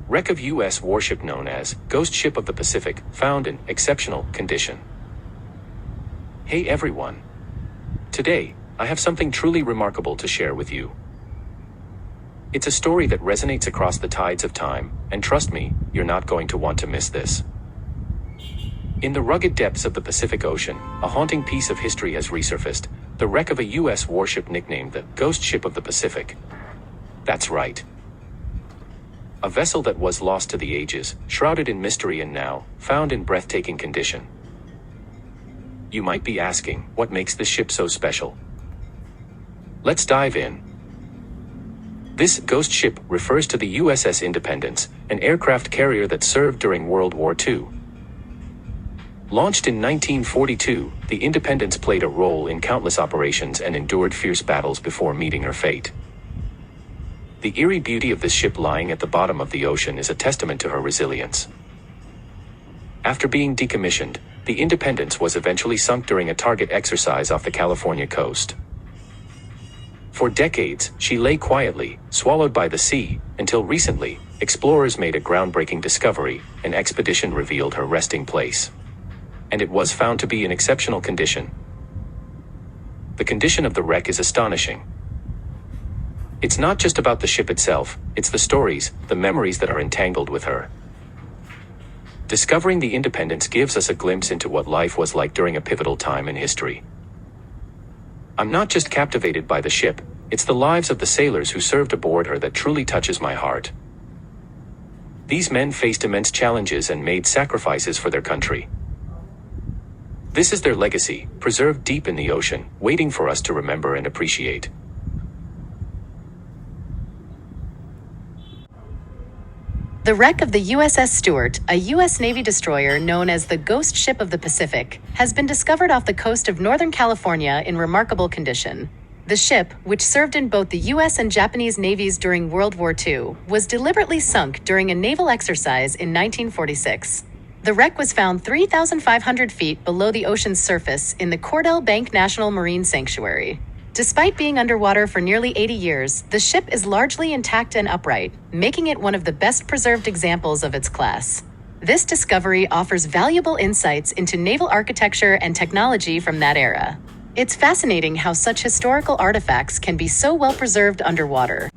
Wreck of U.S. warship known as Ghost Ship of the Pacific, found in exceptional condition. Hey everyone. Today, I have something truly remarkable to share with you. It's a story that resonates across the tides of time, and trust me, you're not going to want to miss this. In the rugged depths of the Pacific Ocean, a haunting piece of history has resurfaced, the wreck of a U.S. warship nicknamed the Ghost Ship of the Pacific. That's right. A vessel that was lost to the ages, shrouded in mystery and now, found in breathtaking condition. You might be asking, what makes this ship so special? Let's dive in. This ghost ship refers to the USS Independence, an aircraft carrier that served during World War II. Launched in 1942, the Independence played a role in countless operations and endured fierce battles before meeting her fate. The eerie beauty of this ship lying at the bottom of the ocean is a testament to her resilience. After being decommissioned, the Independence was eventually sunk during a target exercise off the California coast. For decades, she lay quietly, swallowed by the sea, until recently, explorers made a groundbreaking discovery. An expedition revealed her resting place. And it was found to be in exceptional condition. The condition of the wreck is astonishing. It's not just about the ship itself, it's the stories, the memories that are entangled with her. Discovering the Independence gives us a glimpse into what life was like during a pivotal time in history. I'm not just captivated by the ship, it's the lives of the sailors who served aboard her that truly touches my heart. These men faced immense challenges and made sacrifices for their country. This is their legacy, preserved deep in the ocean, waiting for us to remember and appreciate. The wreck of the USS Stewart, a U.S. Navy destroyer known as the Ghost Ship of the Pacific, has been discovered off the coast of Northern California in remarkable condition. The ship, which served in both the U.S. and Japanese navies during World War II, was deliberately sunk during a naval exercise in 1946. The wreck was found 3,500 feet below the ocean's surface in the Cordell Bank National Marine Sanctuary. Despite being underwater for nearly 80 years, the ship is largely intact and upright, making it one of the best preserved examples of its class. This discovery offers valuable insights into naval architecture and technology from that era. It's fascinating how such historical artifacts can be so well preserved underwater.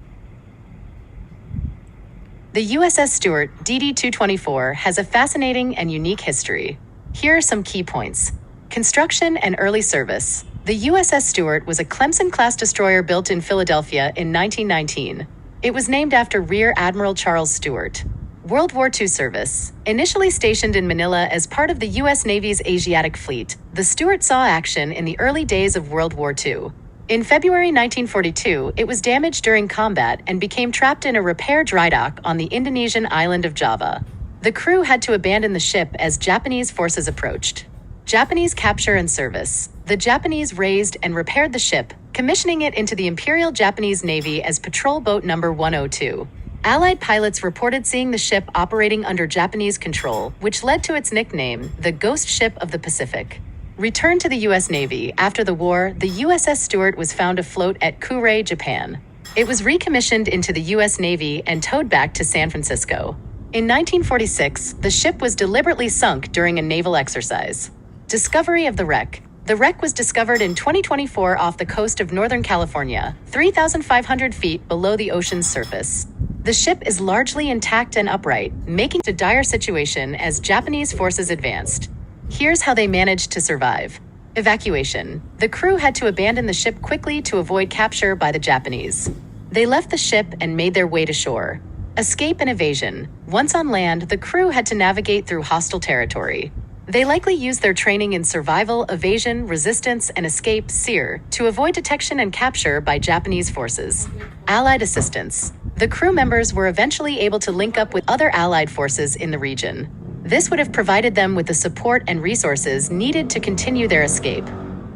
The USS Stewart DD-224 has a fascinating and unique history. Here are some key points. Construction and early service. The USS Stewart was a Clemson-class destroyer built in Philadelphia in 1919. It was named after Rear Admiral Charles Stewart. World War II service. Initially stationed in Manila as part of the U.S. Navy's Asiatic Fleet, the Stewart saw action in the early days of World War II. In February 1942, it was damaged during combat and became trapped in a repair dry dock on the Indonesian island of Java. The crew had to abandon the ship as Japanese forces approached. Japanese capture and service. The Japanese raised and repaired the ship, commissioning it into the Imperial Japanese Navy as Patrol Boat No. 102. Allied pilots reported seeing the ship operating under Japanese control, which led to its nickname, the Ghost Ship of the Pacific. Returned to the U.S. Navy, after the war, the USS Stewart was found afloat at Kure, Japan. It was recommissioned into the U.S. Navy and towed back to San Francisco. In 1946, the ship was deliberately sunk during a naval exercise. Discovery of the wreck. The wreck was discovered in 2024 off the coast of Northern California, 3,500 feet below the ocean's surface. The ship is largely intact and upright, making it a dire situation as Japanese forces advanced. Here's how they managed to survive. Evacuation. The crew had to abandon the ship quickly to avoid capture by the Japanese. They left the ship and made their way to shore. Escape and evasion. Once on land, the crew had to navigate through hostile territory. They likely used their training in survival, evasion, resistance, and escape (SEER) to avoid detection and capture by Japanese forces. Allied assistance. The crew members were eventually able to link up with other Allied forces in the region. This would have provided them with the support and resources needed to continue their escape.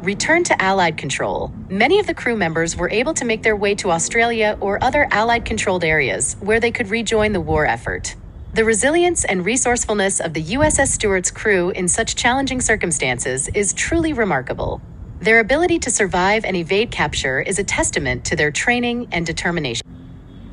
Return to Allied control. Many of the crew members were able to make their way to Australia or other Allied-controlled areas where they could rejoin the war effort. The resilience and resourcefulness of the USS Stewart's crew in such challenging circumstances is truly remarkable. Their ability to survive and evade capture is a testament to their training and determination.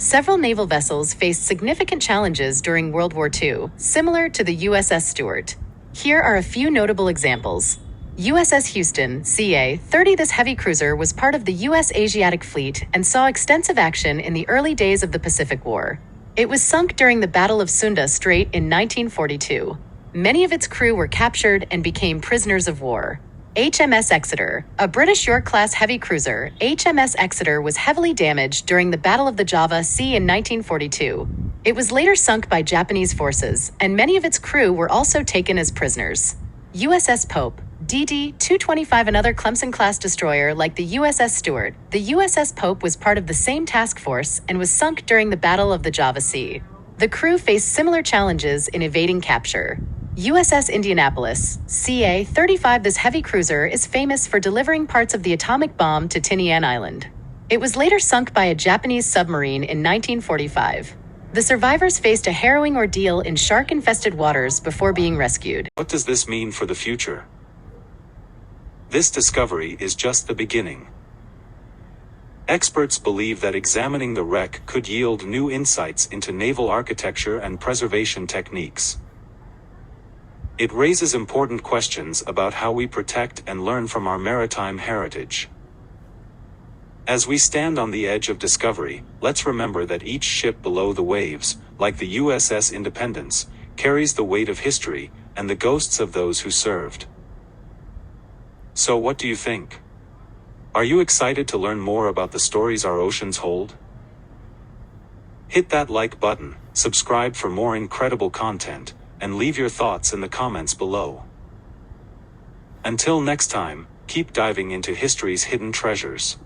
Several naval vessels faced significant challenges during World War II, similar to the USS Stewart. Here are a few notable examples. USS Houston, CA-30. This heavy cruiser was part of the U.S. Asiatic Fleet and saw extensive action in the early days of the Pacific War. It was sunk during the Battle of Sunda Strait in 1942. Many of its crew were captured and became prisoners of war. HMS Exeter, a British York-class heavy cruiser, HMS Exeter was heavily damaged during the Battle of the Java Sea in 1942. It was later sunk by Japanese forces, and many of its crew were also taken as prisoners. USS Pope, DD-225. Another Clemson-class destroyer like the USS Stewart, the USS Pope was part of the same task force and was sunk during the Battle of the Java Sea. The crew faced similar challenges in evading capture. USS Indianapolis, CA-35. This heavy cruiser is famous for delivering parts of the atomic bomb to Tinian Island. It was later sunk by a Japanese submarine in 1945. The survivors faced a harrowing ordeal in shark-infested waters before being rescued. What does this mean for the future? This discovery is just the beginning. Experts believe that examining the wreck could yield new insights into naval architecture and preservation techniques. It raises important questions about how we protect and learn from our maritime heritage. As we stand on the edge of discovery, let's remember that each ship below the waves, like the USS Independence, carries the weight of history and the ghosts of those who served. So what do you think? Are you excited to learn more about the stories our oceans hold? Hit that like button, subscribe for more incredible content, and leave your thoughts in the comments below. Until next time, keep diving into history's hidden treasures.